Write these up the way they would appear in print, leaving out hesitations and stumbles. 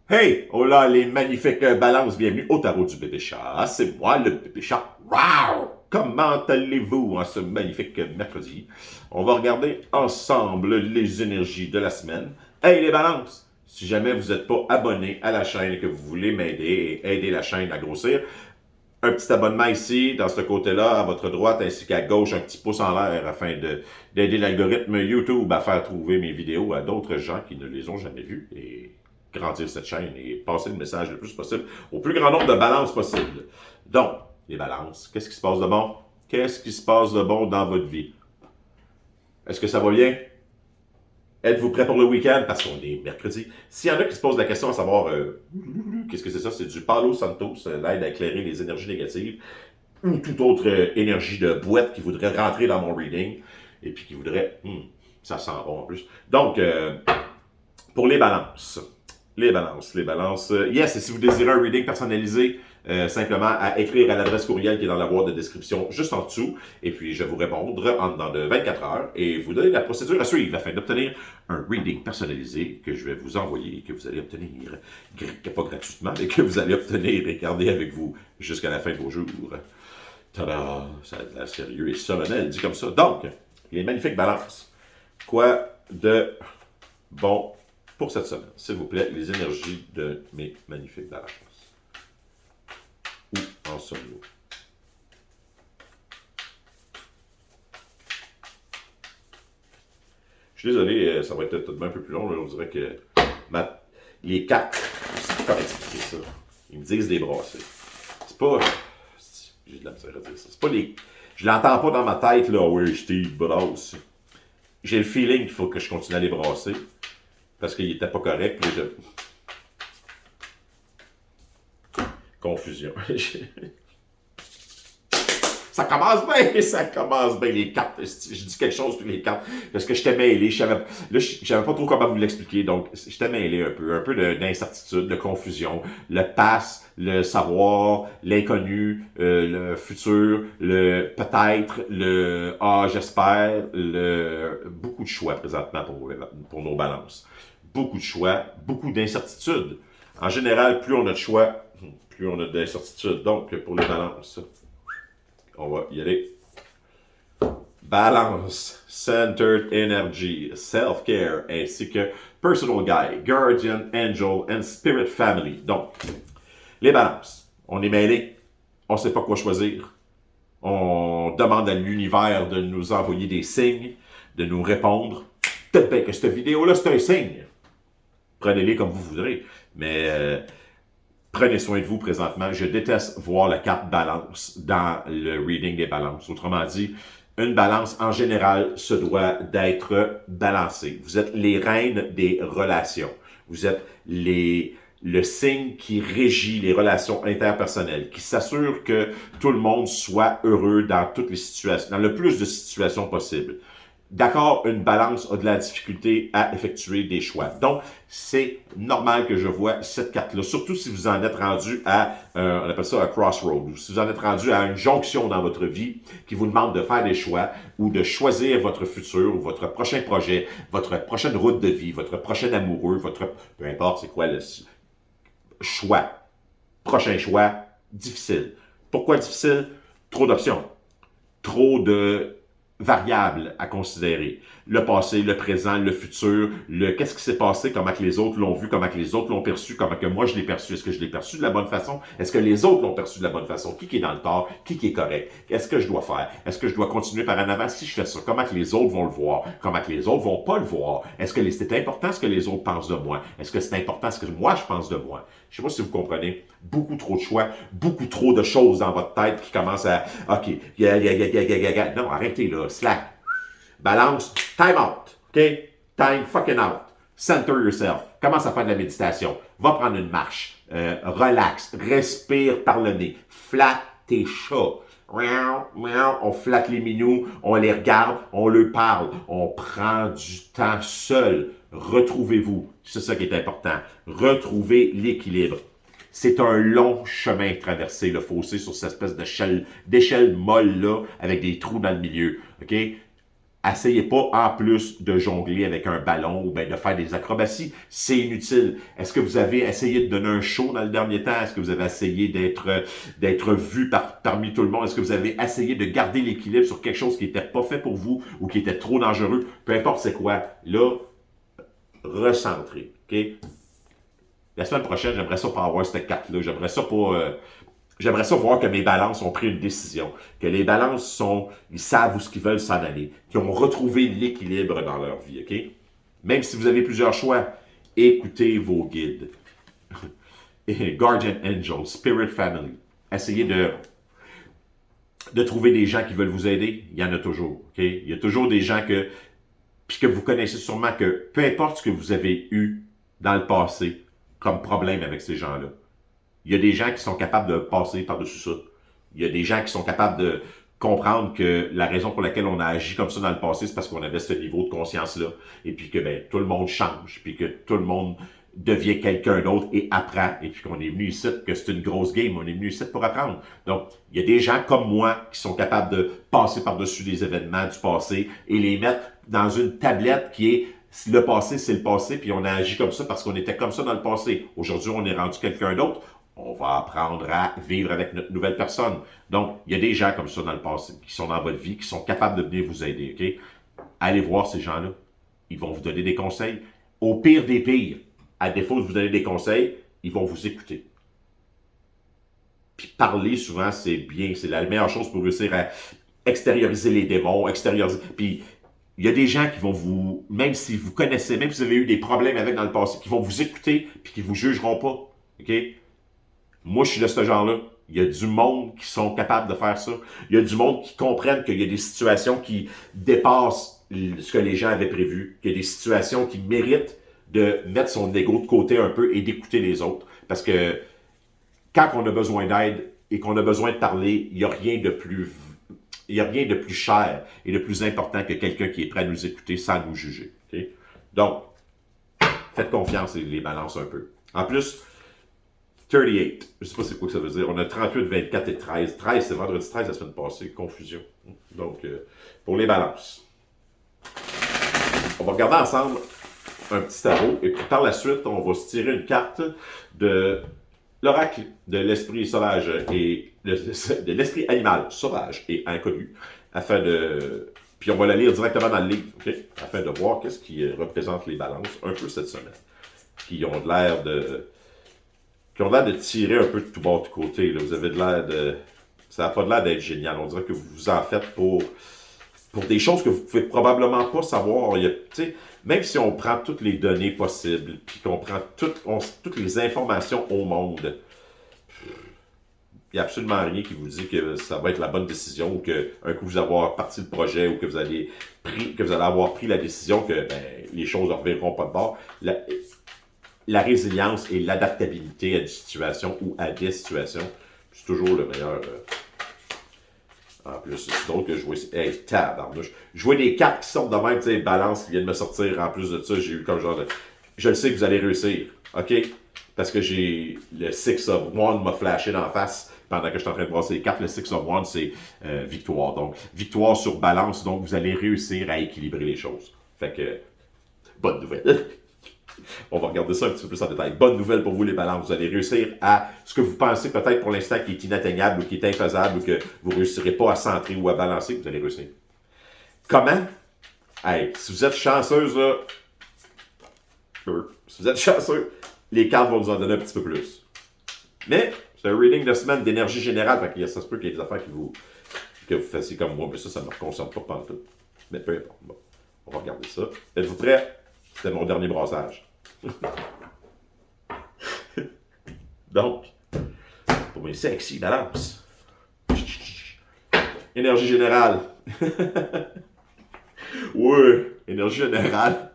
Hey! Hola les magnifiques balances, bienvenue au tarot du bébé chat. C'est moi le bébé chat. Wow! Comment allez-vous en ce magnifique mercredi? On va regarder ensemble les énergies de la semaine. Hey les balances! Si jamais vous n'êtes pas abonné à la chaîne et que vous voulez m'aider et aider la chaîne à grossir, un petit abonnement ici, dans ce côté-là, à votre droite, ainsi qu'à gauche, un petit pouce en l'air afin d'aider l'algorithme YouTube à faire trouver mes vidéos à d'autres gens qui ne les ont jamais vues et grandir cette chaîne et passer le message le plus possible au plus grand nombre de balances possible. Donc, les balances, qu'est-ce qui se passe de bon? Qu'est-ce qui se passe de bon dans votre vie? Est-ce que ça va bien? Êtes-vous prêt pour le week-end? Parce qu'on est mercredi. S'il y en a qui se posent la question à savoir qu'est-ce que c'est ça? C'est du Palo Santos, l'aide à éclairer les énergies négatives ou toute autre énergie de boîte qui voudrait rentrer dans mon reading et puis qui voudrait... ça sent bon en plus. Donc, pour les balances. Les balances. Yes, et si vous désirez un reading personnalisé, simplement à écrire à l'adresse courriel qui est dans la boîte de description juste en dessous. Et puis, je vais vous répondre en dedans de 24 heures et vous donner la procédure à suivre afin d'obtenir un reading personnalisé que je vais vous envoyer et que vous allez obtenir, pas gratuitement, mais que vous allez obtenir et garder avec vous jusqu'à la fin de vos jours. Tada! Ça a l'air sérieux et solennel, dit comme ça. Donc, les magnifiques balances. Quoi de bon pour cette semaine? S'il vous plaît, les énergies de mes magnifiques balances. Où en sommes-nous? Je suis désolé, ça va être peut-être un peu plus long. Là. On dirait que les cartes, je sais pas comment expliquer ça. Ils me disent des brassées. C'est pas... J'ai de la misère à dire ça. C'est pas les... Je l'entends pas dans ma tête, là. Oui, Steve, brasse. J'ai le feeling qu'il faut que je continue à les brasser. Parce qu'il était pas correct. Puis Confusion. Ça commence bien les cartes. Je dis quelque chose sur les cartes parce que j'étais mêlé. Je savais pas trop comment vous l'expliquer, donc j'étais mêlé un peu d'incertitude, de confusion, le passe, le savoir, l'inconnu, le futur, le peut-être, le ah j'espère, le beaucoup de choix présentement pour nos balances. Beaucoup de choix, beaucoup d'incertitudes. En général, plus on a de choix, plus on a d'incertitudes. Donc, pour les balances. On va y aller. Balance, Centered Energy, Self-Care, ainsi que Personal Guide, Guardian, Angel and Spirit Family. Donc, les balances. On est mêlé. On ne sait pas quoi choisir. On demande à l'univers de nous envoyer des signes, de nous répondre. Peut-être bien que cette vidéo-là, c'est un signe. Prenez-les comme vous voudrez. Mais prenez soin de vous présentement. Je déteste voir la carte balance dans le reading des balances. Autrement dit, une balance en général se doit d'être balancée. Vous êtes les reines des relations. Vous êtes le signe qui régit les relations interpersonnelles, qui s'assure que tout le monde soit heureux dans toutes les situations, dans le plus de situations possibles. D'accord, une balance a de la difficulté à effectuer des choix. Donc, c'est normal que je vois cette carte-là, surtout si vous en êtes rendu à, on appelle ça un crossroad, ou si vous en êtes rendu à une jonction dans votre vie qui vous demande de faire des choix ou de choisir votre futur ou votre prochain projet, votre prochaine route de vie, votre prochain amoureux, peu importe c'est quoi le choix. Prochain choix, difficile. Pourquoi difficile? Trop d'options. Trop de variables à considérer. Le passé, le présent, le futur, qu'est-ce qui s'est passé, comment que les autres l'ont vu, comment que les autres l'ont perçu, comment que moi je l'ai perçu, est-ce que je l'ai perçu de la bonne façon, est-ce que les autres l'ont perçu de la bonne façon, qui est dans le tort, qui est correct, qu'est-ce que je dois faire, est-ce que je dois continuer par en avant si je fais ça, comment que les autres vont le voir, comment que les autres vont pas le voir, est-ce que c'est important ce que les autres pensent de moi, est-ce que c'est important ce que moi je pense de moi. Je sais pas si vous comprenez, beaucoup trop de choix, beaucoup trop de choses dans votre tête qui commencent à, ok, non, arrêtez là, slack. Balance, time out, OK? Time fucking out. Center yourself. Commence à faire de la méditation. Va prendre une marche. Relax. Respire par le nez. Flatte tes chats. On flatte les minous, on les regarde, on leur parle. On prend du temps seul. Retrouvez-vous. C'est ça qui est important. Retrouvez l'équilibre. C'est un long chemin traversé, le fossé sur cette espèce d'échelle molle-là, avec des trous dans le milieu. OK? Essayez pas, en plus de jongler avec un ballon ou bien de faire des acrobaties. C'est inutile. Est-ce que vous avez essayé de donner un show dans le dernier temps? Est-ce que vous avez essayé d'être vu parmi tout le monde? Est-ce que vous avez essayé de garder l'équilibre sur quelque chose qui n'était pas fait pour vous ou qui était trop dangereux? Peu importe c'est quoi. Là, recentrez. OK? La semaine prochaine, j'aimerais ça pas avoir cette carte-là. J'aimerais ça pas... J'aimerais ça voir que mes balances ont pris une décision, que les balances ils savent où ce qu'ils veulent s'en aller, qu'ils ont retrouvé l'équilibre dans leur vie, OK? Même si vous avez plusieurs choix, écoutez vos guides. Guardian Angel, Spirit Family. Essayez de trouver des gens qui veulent vous aider. Il y en a toujours, OK? Il y a toujours des gens puis que vous connaissez sûrement que peu importe ce que vous avez eu dans le passé comme problème avec ces gens-là, il y a des gens qui sont capables de passer par-dessus ça. Il y a des gens qui sont capables de comprendre que la raison pour laquelle on a agi comme ça dans le passé, c'est parce qu'on avait ce niveau de conscience-là. Et puis que tout le monde change, puis que tout le monde devient quelqu'un d'autre et apprend. Et puis qu'on est venu ici, que c'est une grosse game, on est venu ici pour apprendre. Donc, il y a des gens comme moi qui sont capables de passer par-dessus des événements du passé et les mettre dans une tablette qui est le passé, c'est le passé, puis on a agi comme ça parce qu'on était comme ça dans le passé. Aujourd'hui, on est rendu quelqu'un d'autre. On va apprendre à vivre avec notre nouvelle personne. Donc, il y a des gens comme ça dans le passé, qui sont dans votre vie, qui sont capables de venir vous aider, OK? Allez voir ces gens-là. Ils vont vous donner des conseils. Au pire des pires, à défaut de vous donner des conseils, ils vont vous écouter. Puis parler, souvent, c'est bien. C'est la meilleure chose pour réussir à extérioriser les démons, extérioriser... Puis, il y a des gens qui vont vous... Même si vous connaissez, même si vous avez eu des problèmes avec dans le passé, qui vont vous écouter, puis qui vous jugeront pas, OK? Moi, je suis de ce genre-là. Il y a du monde qui sont capables de faire ça. Il y a du monde qui comprennent qu'il y a des situations qui dépassent ce que les gens avaient prévu, qu'il y a des situations qui méritent de mettre son ego de côté un peu et d'écouter les autres. Parce que quand on a besoin d'aide et qu'on a besoin de parler, il n'y a rien de plus cher et de plus important que quelqu'un qui est prêt à nous écouter sans nous juger. Okay? Donc, faites confiance et les balance un peu. En plus, 38, je ne sais pas c'est quoi que ça veut dire. On a 38, 24 et 13. 13, c'est vendredi 13 la semaine passée. Confusion. Donc, pour les balances. On va regarder ensemble un petit tarot. Et puis par la suite, on va se tirer une carte de l'oracle de l'esprit sauvage et de l'esprit animal sauvage et inconnu. Puis on va la lire directement dans le livre. Okay? Afin de voir qu'est-ce qui représente les balances un peu cette semaine. Qui ont l'air de tirer un peu de tout bord de côté. Là. Vous avez de l'air de... Ça n'a pas l'air d'être génial. On dirait que vous vous en faites pour des choses que vous ne pouvez probablement pas savoir. Même si on prend toutes les données possibles, puis qu'on prend toutes les informations au monde, il n'y a absolument rien qui vous dit que ça va être la bonne décision ou qu'un coup vous allez avoir parti le projet ou que vous allez avoir pris la décision que les choses ne reviendront pas de bord. La résilience et l'adaptabilité à une situation ou à des situations, c'est toujours le meilleur. En plus, c'est drôle que je vois... Hey, tabarnouche. Je vois des cartes qui sortent de même, tu sais, balance qui viennent me sortir. En plus de ça, j'ai eu comme genre de... Je le sais que vous allez réussir, OK? Parce que j'ai... Le Six of Wands m'a flashé d'en face pendant que je suis en train de brasser les cartes. Le Six of Wands, c'est victoire. Donc, victoire sur balance. Donc, vous allez réussir à équilibrer les choses. Fait que... Bonne nouvelle. On va regarder ça un petit peu plus en détail. Bonne nouvelle pour vous, les balances. Vous allez réussir à ce que vous pensez peut-être pour l'instant qui est inatteignable ou qui est infaisable ou que vous ne réussirez pas à centrer ou à balancer, vous allez réussir. Comment? Hey, si vous êtes chanceuse, là, si vous êtes chanceux, les cartes vont vous en donner un petit peu plus. Mais, c'est un reading de semaine d'énergie générale, fait que ça se peut qu'il y ait des affaires que vous fassiez comme moi, mais ça ne me concerne pas pantoute. Mais peu importe. Bon, on va regarder ça. Êtes-vous prêts? C'était mon dernier brassage. Donc, pour mes sexy balances. Énergie générale. Oui, énergie générale.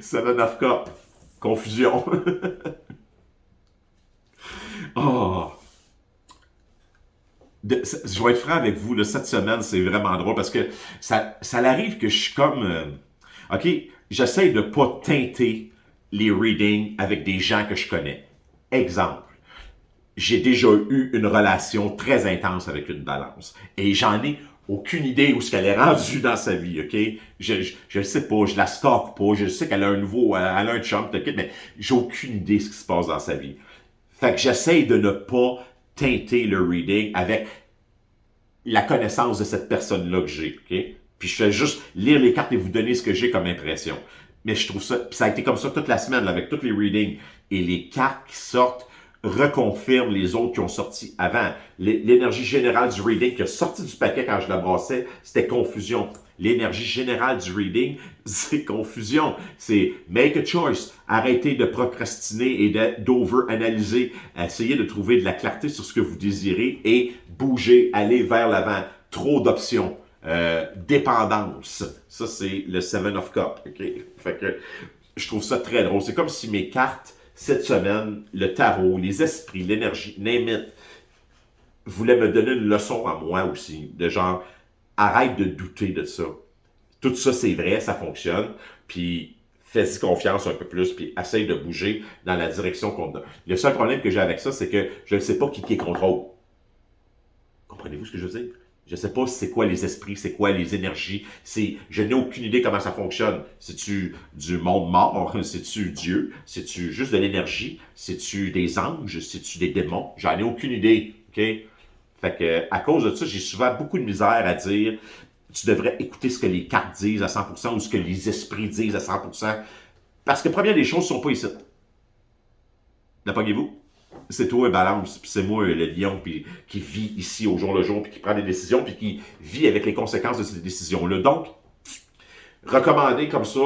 7 of Cups. Confusion. Oh. Je vais être franc avec vous, là, cette semaine, c'est vraiment drôle parce que ça arrive que je suis comme... OK, j'essaie de ne pas teinter les readings avec des gens que je connais. Exemple, j'ai déjà eu une relation très intense avec une balance. Et j'en ai aucune idée où ce qu'elle est rendue dans sa vie, OK? Je le sais pas, je la stalk pas, je sais qu'elle a un nouveau, elle a un chum, OK? Mais j'ai aucune idée de ce qui se passe dans sa vie. Fait que j'essaye de ne pas teinter le reading avec la connaissance de cette personne-là que j'ai, OK? Puis je fais juste lire les cartes et vous donner ce que j'ai comme impression. Mais je trouve ça, puis ça a été comme ça toute la semaine, là, avec tous les readings. Et les cartes qui sortent reconfirment les autres qui ont sorti avant. L'énergie générale du reading qui a sorti du paquet quand je la brassais, c'était confusion. L'énergie générale du reading, c'est confusion. C'est make a choice. Arrêtez de procrastiner et d'over-analyser. Essayez de trouver de la clarté sur ce que vous désirez et bougez, allez vers l'avant. Trop d'options. Dépendance. Ça, c'est le Seven of Cups. Okay? Fait que je trouve ça très drôle. C'est comme si mes cartes, cette semaine, le tarot, les esprits, l'énergie, name it, voulaient me donner une leçon à moi aussi. De genre, arrête de douter de ça. Tout ça, c'est vrai, ça fonctionne. Puis, fais-y confiance un peu plus, puis essaye de bouger dans la direction qu'on a. Le seul problème que j'ai avec ça, c'est que je ne sais pas qui contrôle. Comprenez-vous ce que je veux dire? Je ne sais pas c'est quoi les esprits, c'est quoi les énergies. Je n'ai aucune idée comment ça fonctionne. C'est-tu du monde mort? C'est-tu Dieu? C'est-tu juste de l'énergie? C'est-tu des anges? C'est-tu des démons? J'en ai aucune idée. OK? Fait que, à cause de ça, j'ai souvent beaucoup de misère à dire tu devrais écouter ce que les cartes disent à 100% ou ce que les esprits disent à 100%. Parce que, première des choses, ne sont pas ici. N'appogez-vous? C'est toi, balance, puis c'est moi, le lion, puis qui vit ici au jour le jour, puis qui prend des décisions, puis qui vit avec les conséquences de ces décisions-là. Donc, recommander comme ça,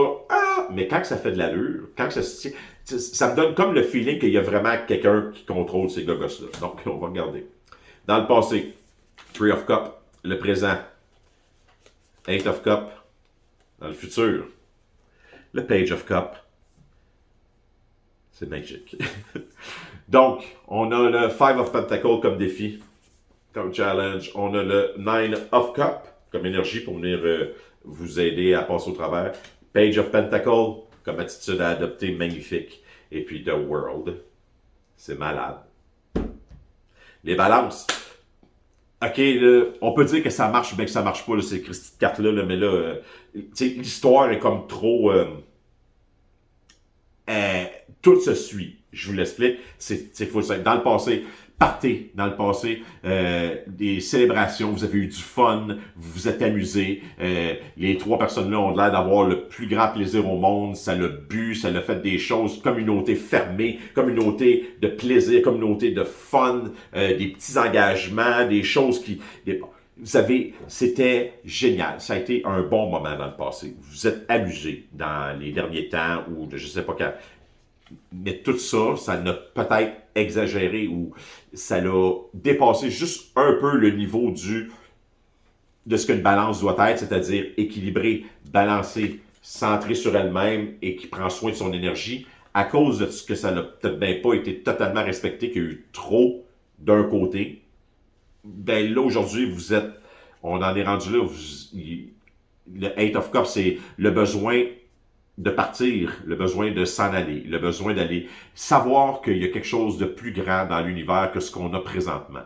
mais quand ça fait de l'allure, quand ça me donne comme le feeling qu'il y a vraiment quelqu'un qui contrôle ces gogos-là. Donc, on va regarder. Dans le passé, Three of Cups, le présent, Eight of Cups, dans le futur, le Page of Cups. C'est magique. Donc, on a le Five of Pentacles comme défi, comme challenge. On a le Nine of Cups comme énergie pour venir vous aider à passer au travers. Page of Pentacles comme attitude à adopter, magnifique. Et puis The World, c'est malade. Les balances. OK, là, on peut dire que ça marche ou bien que ça marche pas, là, ces Christy de cartes-là, là, mais là, l'histoire est comme trop... tout se suit. Je vous l'explique. C'est fou. Dans le passé, partez dans le passé, des célébrations, vous avez eu du fun, vous vous êtes amusés. Les trois personnes-là ont l'air d'avoir le plus grand plaisir au monde. Ça l'a bu, ça l'a fait des choses, communauté fermée, communauté de plaisir, communauté de fun, des petits engagements, des choses qui... Vous savez, c'était génial. Ça a été un bon moment dans le passé. Vous vous êtes amusés dans les derniers temps ou je ne sais pas quand. Mais tout ça, ça l'a peut-être exagéré ou ça l'a dépassé juste un peu le niveau de ce qu'une balance doit être, c'est-à-dire équilibrée, balancée, centrée sur elle-même et qui prend soin de son énergie. À cause de ce que ça n'a peut-être bien pas été totalement respecté, qu'il y a eu trop d'un côté, ben là, aujourd'hui, on en est rendu là, le Eight of Cups, c'est le besoin de partir, le besoin de s'en aller, le besoin d'aller savoir qu'il y a quelque chose de plus grand dans l'univers que ce qu'on a présentement.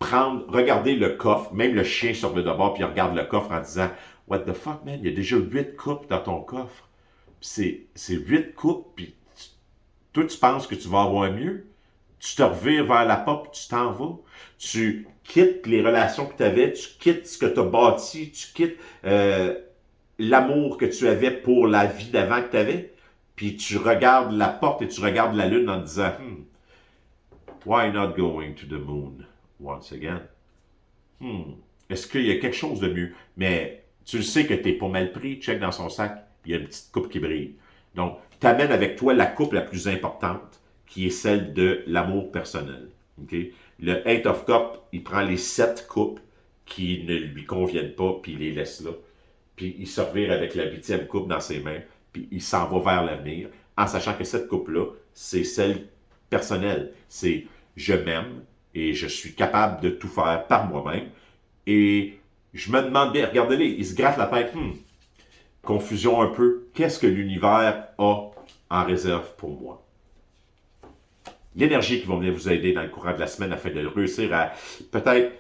Regarder le coffre, même le chien sort de bord puis il regarde le coffre en disant « What the fuck, man, il y a déjà 8 coupes dans ton coffre. » C'est 8 coupes, puis toi, tu penses que tu vas avoir mieux? Tu te revires vers la porte, tu t'en vas. Tu quittes les relations que tu avais, tu quittes ce que tu as bâti, tu quittes l'amour que tu avais pour la vie d'avant que tu avais, puis tu regardes la porte et tu regardes la lune en te disant why not going to the moon once again? Est-ce qu'il y a quelque chose de mieux? Mais tu le sais que tu n'es pas mal pris, check dans son sac, il y a une petite coupe qui brille. Donc, tu amènes avec toi la coupe la plus importante, qui est celle de l'amour personnel. Okay? Le Eight of Cups, il prend les 7 coupes qui ne lui conviennent pas, puis il les laisse là. Puis il se revire avec la 8e coupe dans ses mains, puis il s'en va vers l'avenir, en sachant que cette coupe-là, c'est celle personnelle. C'est je m'aime et je suis capable de tout faire par moi-même. Et je me demande bien, regardez-les, il se gratte la tête. Confusion un peu. Qu'est-ce que l'univers a en réserve pour moi? L'énergie qui va venir vous aider dans le courant de la semaine afin de réussir à peut-être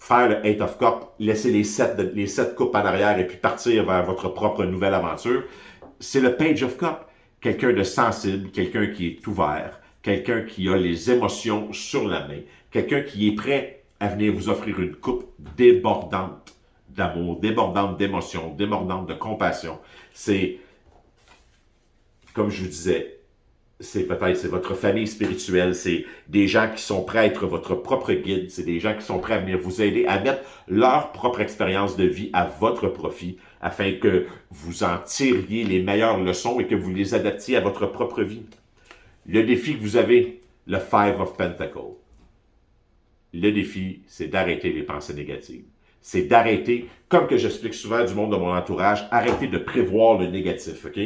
faire le Eight of Cups, laisser les sept coupes en arrière et puis partir vers votre propre nouvelle aventure. C'est le Page of Cups. Quelqu'un de sensible, quelqu'un qui est ouvert, quelqu'un qui a les émotions sur la main, quelqu'un qui est prêt à venir vous offrir une coupe débordante d'amour, débordante d'émotions, débordante de compassion. C'est, comme je vous disais, c'est votre famille spirituelle, c'est des gens qui sont prêts à être votre propre guide, c'est des gens qui sont prêts à venir vous aider à mettre leur propre expérience de vie à votre profit, afin que vous en tiriez les meilleures leçons et que vous les adaptiez à votre propre vie. Le défi que vous avez, le Five of Pentacles. Le défi, c'est d'arrêter les pensées négatives. C'est d'arrêter, comme que j'explique souvent du monde de mon entourage, arrêter de prévoir le négatif, OK?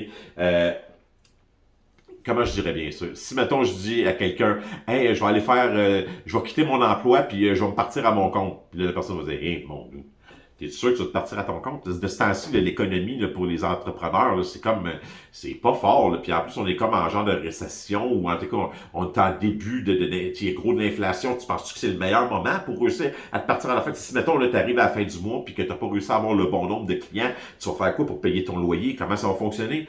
Comment je dirais bien ça? Si, mettons, je dis à quelqu'un, « Hey, je vais aller je vais quitter mon emploi, puis je vais me partir à mon compte. » Puis là, la personne va dire, « Hey, mon Dieu, t'es sûr que tu vas te partir à ton compte? » De ce temps-ci, l'économie pour les entrepreneurs, c'est comme, c'est pas fort. Là. Puis en plus, on est comme en genre de récession, ou en tout cas, on est en début il y a gros de l'inflation. Tu penses-tu que c'est le meilleur moment pour réussir à te partir à la fin? Si, mettons, tu arrives à la fin du mois, puis que tu n'as pas réussi à avoir le bon nombre de clients, tu vas faire quoi pour payer ton loyer? Comment ça va fonctionner?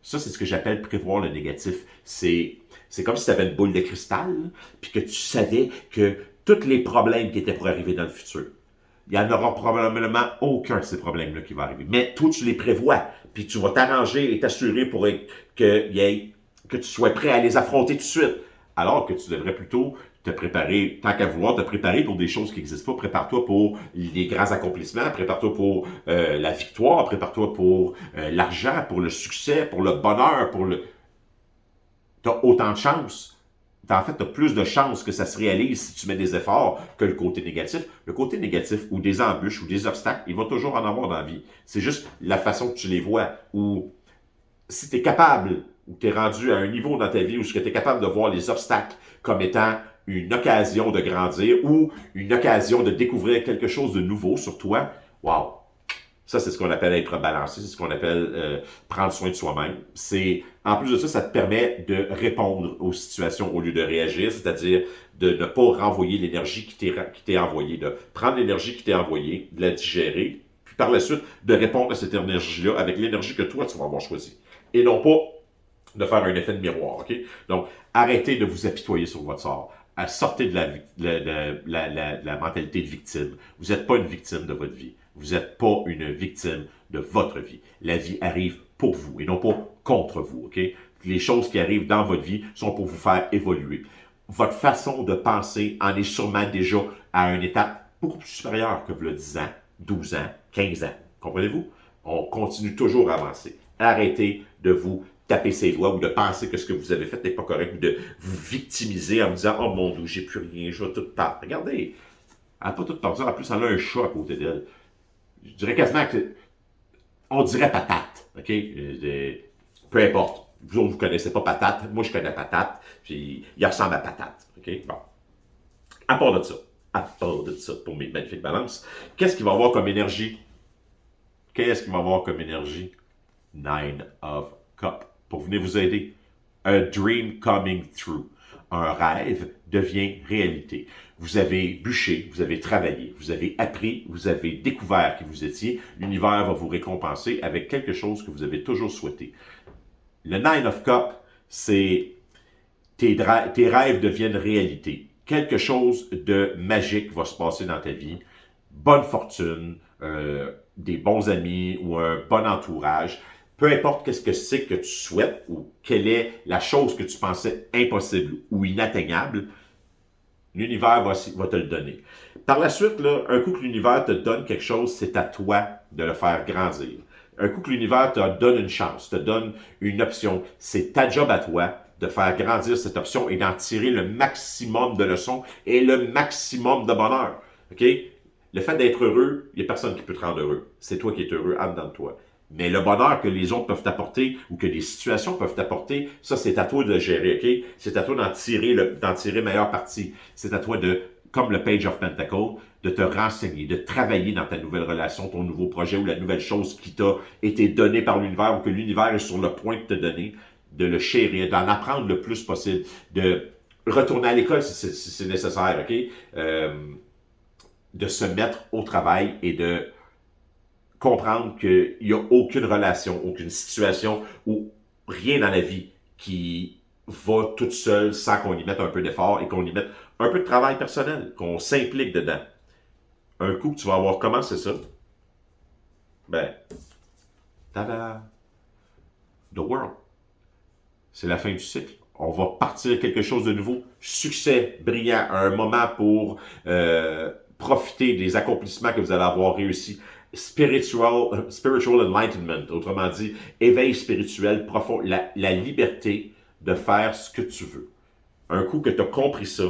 Ça, c'est ce que j'appelle prévoir le négatif. C'est comme si tu avais une boule de cristal, puis que tu savais que tous les problèmes qui étaient pour arriver dans le futur, il n'y en aura probablement aucun de ces problèmes-là qui va arriver. Mais toi, tu les prévois, puis tu vas t'arranger et t'assurer pour que tu sois prêt à les affronter tout de suite. Alors que tu devrais plutôt te préparer, tant qu'à vouloir te préparer pour des choses qui n'existent pas. Prépare-toi pour les grands accomplissements, prépare-toi pour la victoire, prépare-toi pour l'argent, pour le succès, pour le bonheur, Tu as autant de chances. En fait, tu as plus de chances que ça se réalise si tu mets des efforts que le côté négatif. Le côté négatif, ou des embûches, ou des obstacles, il va toujours en avoir dans la vie. C'est juste la façon que tu les vois. Ou si tu es capable, ou tu es rendu à un niveau dans ta vie où tu es capable de voir les obstacles comme étant une occasion de grandir ou une occasion de découvrir quelque chose de nouveau sur toi, wow! Ça, c'est ce qu'on appelle être balancé, c'est ce qu'on appelle prendre soin de soi-même. En plus de ça, ça te permet de répondre aux situations au lieu de réagir, c'est-à-dire de ne pas renvoyer l'énergie qui t'est envoyée, de prendre l'énergie qui t'est envoyée, de la digérer, puis par la suite, de répondre à cette énergie-là avec l'énergie que toi, tu vas avoir choisie. Et non pas de faire un effet de miroir, OK? Donc, arrêtez de vous apitoyer sur votre sort. Sortez de la mentalité de victime. Vous n'êtes pas une victime de votre vie. Vous n'êtes pas une victime de votre vie. La vie arrive pour vous et non pas contre vous, OK? Les choses qui arrivent dans votre vie sont pour vous faire évoluer. Votre façon de penser en est sûrement déjà à une étape beaucoup plus supérieure que le 10 ans, 12 ans, 15 ans. Comprenez-vous? On continue toujours à avancer. Arrêtez de vous taper ses doigts ou de penser que ce que vous avez fait n'est pas correct ou de vous victimiser en vous disant « Oh mon Dieu, j'ai plus rien, je vais tout perdre. » Regardez, elle n'a pas tout perdu. En plus, elle a un chat à côté d'elle. Je dirais quasiment que... On dirait patate, OK? Peu importe. Vous autres, vous ne connaissez pas patate. Moi, je connais patate. Puis, il ressemble à patate, OK? Bon. À part de ça, pour mes magnifiques balances, qu'est-ce qu'il va avoir comme énergie? Qu'est-ce qu'il va avoir comme énergie? Nine of Cups. Pour venir vous aider. A dream coming true. Un rêve devient réalité. Vous avez bûché, vous avez travaillé, vous avez appris, vous avez découvert qui vous étiez. L'univers va vous récompenser avec quelque chose que vous avez toujours souhaité. Le Nine of Cups, c'est tes rêves deviennent réalité. Quelque chose de magique va se passer dans ta vie. Bonne fortune, des bons amis ou un bon entourage. Peu importe qu'est-ce que c'est que tu souhaites ou quelle est la chose que tu pensais impossible ou inatteignable, l'univers va te le donner. Par la suite, là, un coup que l'univers te donne quelque chose, c'est à toi de le faire grandir. Un coup que l'univers te donne une chance, te donne une option, c'est ta job à toi de faire grandir cette option et d'en tirer le maximum de leçons et le maximum de bonheur. OK? Le fait d'être heureux, il n'y a personne qui peut te rendre heureux. C'est toi qui es heureux en dedans de toi. Mais le bonheur que les autres peuvent t'apporter ou que les situations peuvent t'apporter, ça, c'est à toi de gérer, OK? C'est à toi d'en tirer meilleure partie. C'est à toi de, comme le Page of Pentacles, de te renseigner, de travailler dans ta nouvelle relation, ton nouveau projet ou la nouvelle chose qui t'a été donnée par l'univers ou que l'univers est sur le point de te donner, de le chérir, d'en apprendre le plus possible, de retourner à l'école si c'est nécessaire, OK? de se mettre au travail et de comprendre qu'il n'y a aucune relation, aucune situation ou rien dans la vie qui va toute seule sans qu'on y mette un peu d'effort et qu'on y mette un peu de travail personnel, qu'on s'implique dedans. Un coup que tu vas avoir commencé ça, ben, tada, the world. C'est la fin du cycle. On va partir quelque chose de nouveau. Succès brillant, un moment pour profiter des accomplissements que vous allez avoir réussi. Spiritual enlightenment, autrement dit, éveil spirituel profond, la liberté de faire ce que tu veux. Un coup que tu as compris ça,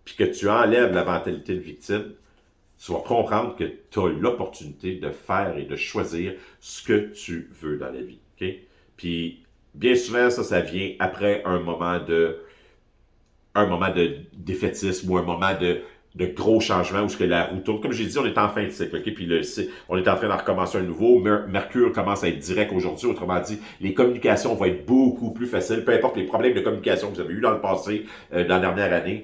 puis que tu enlèves la mentalité de victime, tu vas comprendre que tu as l'opportunité de faire et de choisir ce que tu veux dans la vie. Okay? Puis, bien souvent, ça vient après un moment de défaitisme ou un moment de gros changements où ce que la roue tourne. Comme j'ai dit, on est en fin de cycle, okay? Puis on est en train de recommencer un nouveau. Mercure commence à être direct aujourd'hui. Autrement dit, les communications vont être beaucoup plus faciles. Peu importe les problèmes de communication que vous avez eu dans le passé, dans la dernière année,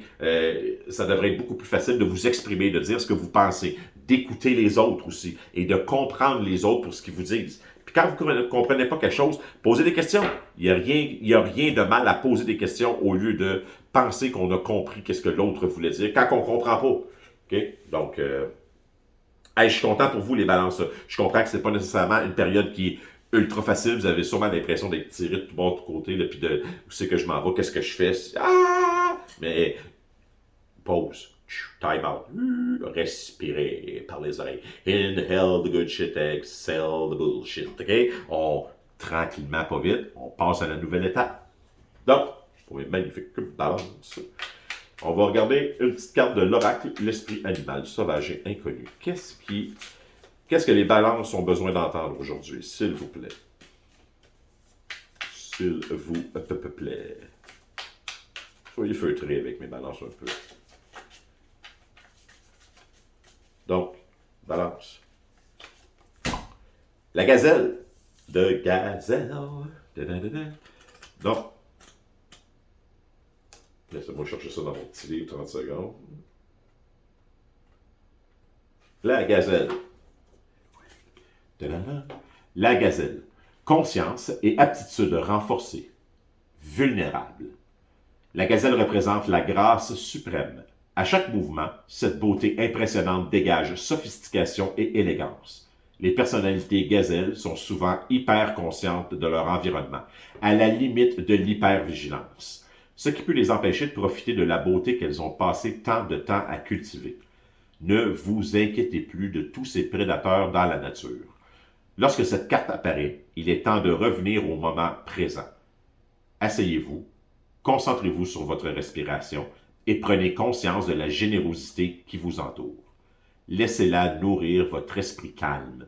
ça devrait être beaucoup plus facile de vous exprimer, de dire ce que vous pensez, d'écouter les autres aussi et de comprendre les autres pour ce qu'ils vous disent. Puis quand vous ne comprenez pas quelque chose, posez des questions. Il n'y a rien de mal à poser des questions au lieu de penser qu'on a compris qu'est-ce que l'autre voulait dire quand on ne comprend pas. Okay? Donc, je suis content pour vous, les balances. Je comprends que ce n'est pas nécessairement une période qui est ultra facile. Vous avez sûrement l'impression d'être tiré de tout bord, de côté, là, puis de où c'est que je m'en vais, qu'est-ce que je fais. Ah! Mais pause. Time out. Respirez par les oreilles. Inhale the good shit, exhale the bullshit. OK? Tranquillement, pas vite, on passe à la nouvelle étape. Donc, pour mes magnifiques balances, on va regarder une petite carte de l'oracle, l'esprit animal, sauvage et inconnu. Qu'est-ce que les balances ont besoin d'entendre aujourd'hui, s'il vous plaît? S'il vous plaît. Soyez feutrés avec mes balances un peu. Donc, balance. La gazelle. De gazelle. Donc, laissez-moi chercher ça dans mon petit livre, 30 secondes. La gazelle. La gazelle. Conscience et aptitude renforcée. Vulnérable. La gazelle représente la grâce suprême. À chaque mouvement, cette beauté impressionnante dégage sophistication et élégance. Les personnalités gazelles sont souvent hyper conscientes de leur environnement, à la limite de l'hypervigilance, ce qui peut les empêcher de profiter de la beauté qu'elles ont passé tant de temps à cultiver. Ne vous inquiétez plus de tous ces prédateurs dans la nature. Lorsque cette carte apparaît, il est temps de revenir au moment présent. Asseyez-vous, concentrez-vous sur votre respiration et prenez conscience de la générosité qui vous entoure. Laissez-la nourrir votre esprit calme.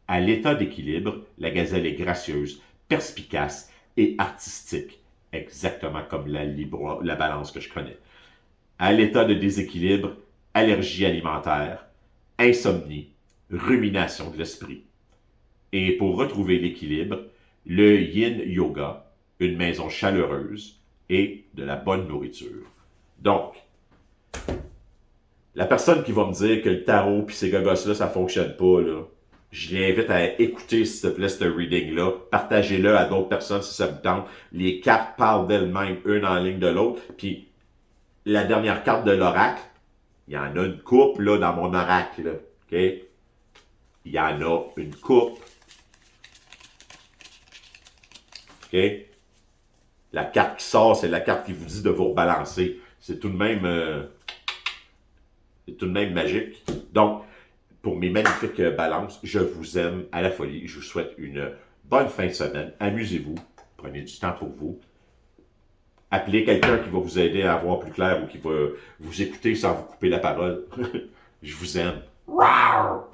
À l'état d'équilibre, la gazelle est gracieuse, perspicace et artistique, exactement comme la balance que je connais. À l'état de déséquilibre, allergie alimentaire, insomnie, rumination de l'esprit. Et pour retrouver l'équilibre, le yin yoga, une maison chaleureuse et de la bonne nourriture. Donc, la personne qui va me dire que le tarot puis ces gogos-là, ça fonctionne pas, là, je l'invite à écouter, s'il te plaît, ce reading-là. Partagez-le à d'autres personnes si ça vous tente. Les cartes parlent d'elles-mêmes, une en ligne de l'autre. Puis, la dernière carte de l'oracle, il y en a une coupe, là, dans mon oracle, là. OK? Il y en a une coupe. OK? La carte qui sort, c'est la carte qui vous dit de vous rebalancer. C'est tout de même magique. Donc, pour mes magnifiques balances, je vous aime à la folie. Je vous souhaite une bonne fin de semaine. Amusez-vous. Prenez du temps pour vous. Appelez quelqu'un qui va vous aider à voir plus clair ou qui va vous écouter sans vous couper la parole. Je vous aime. Rawr!